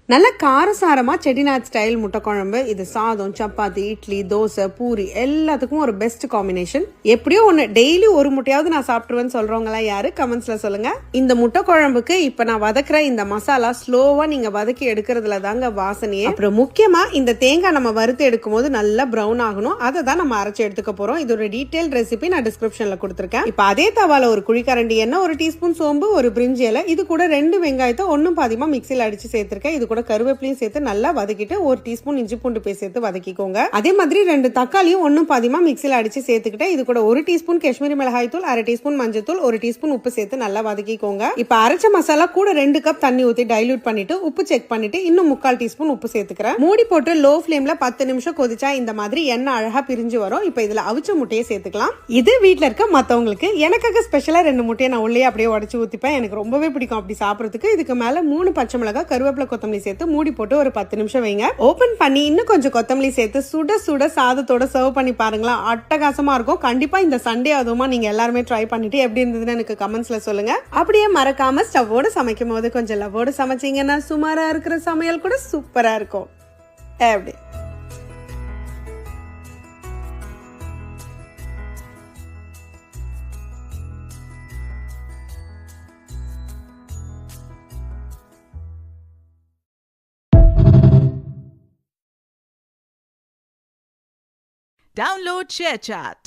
நல்ல காரசாரமா செட்டிநாட் ஸ்டைல் முட்டை குழம்பு. இது சாதம், சப்பாத்தி, இட்லி, தோசை, பூரி எல்லாத்துக்கும் ஒரு பெஸ்ட் காம்பினேஷன். எப்படியோ ஒண்ணு டெய்லி ஒரு முட்டையாவது நான் சாப்பிட்டுருவேன்னு சொல்றவங்களா யாரு கமெண்ட்ஸ்ல சொல்லுங்க. இந்த முட்டை குழம்புக்கு இப்ப நான் வதக்குற இந்த மசாலா ஸ்லோவா நீங்க வதக்கி எடுக்கிறதுல தாங்க வாசனையே. அப்புறம் முக்கியமா இந்த தேங்காய் நம்ம வறுத்து எடுக்கும் போது நல்லா பிரவுன் ஆகணும். அதை தான் நம்ம அரைச்சு எடுத்துக்க போறோம். இது ஒரு டீடைல் ரெசிபி நான் டிஸ்கிரிப்ஷன்ல கொடுத்துருக்கேன். இப்ப அதே தவால ஒரு குழிக்கரண்டி எண்ணெய், ஒரு டீஸ்பூன் சோம்பு, ஒரு பிரிஞ்சி இலை, இது கூட 2 வெங்காயத்தை ஒன்னும் பாதியமா மிக்சியில் அடிச்சு சேர்த்திருக்கேன். இது கூட கருவேப்பிலையும் சேர்த்து நல்லா வதக்கிட்டு ஒரு டீஸ்பூன் இஞ்சி பூண்டு பேஸ்ட் சேர்த்து வதக்கிக்கோங்க. அதே மாதிரி 2 தக்காளியும் ஒன்னும் பாதியமா மிக்சியில் அடிச்சு சேர்த்துக்கிட்டு இது கூட 1 டீஸ்பூன் காஷ்மீரி மிளகாய் தூள், 1/2 டீஸ்பூன் மஞ்சள் தூள், 1 டீஸ்பூன் உப்பு சேர்த்து நல்லா வதக்கிக்கோங்க. இப்ப அரைச்ச மசாலா கூட 2 கப் தண்ணி ஊத்தி டைல்யூட் பண்ணிட்டு உப்பு செக் பண்ணிட்டு இன்னும் 3/4 டீஸ்பூன் உப்பு சேர்த்துக்கிறேன். மூடி போட்டு லோ ஃபிளேம்ல 10 நிமிஷம் கொதிச்சா இந்த மாதிரி எண்ணெய் அழகா பிரிஞ்சு வரும். இப்ப இதுல அவிச்ச முட்டையை சேர்த்துக்கலாம். இது வீட்டுல இருக்க மத்தவங்களுக்கு, எனக்காக ஸ்பெஷலா 2 முட்டையை நான் உள்ளே அப்படியே உடைச்சு ஊத்திப்பேன். எனக்கு ரொம்பவே பிடிக்கும் அப்படி சாப்பிடறதுக்கு. இதுக்கு மேல 3 பச்சை மிளகாய், கருவேப்பிலை, கொத்தமல்லி சேர்த்து மூடி போட்டு ஒரு 10 நிமிஷம் வைங்க. ஓபன் பண்ணி இன்னும் கொஞ்சம் கொத்தமல்லி சேர்த்து சுட சுட சாதத்தோட சர்வ் பண்ணி பாருங்களா, அட்டகாசமா இருக்கும். கண்டிப்பா இந்த சண்டே அதுவுமா நீங்க எல்லாருமே ட்ரை பண்ணிட்டு எப்படி இருந்ததுன்னு எனக்கு கமெண்ட்ஸ்ல சொல்லுங்க. அப்படியே மறக்காம ஸ்டவ்வோட சமைக்கும் போது கொஞ்சம் லவ்வோட சமைச்சீங்கன்னா சுமாரா இருக்கிற சமையல் கூட சூப்பரா இருக்கும். எப்படி Download ShareChat.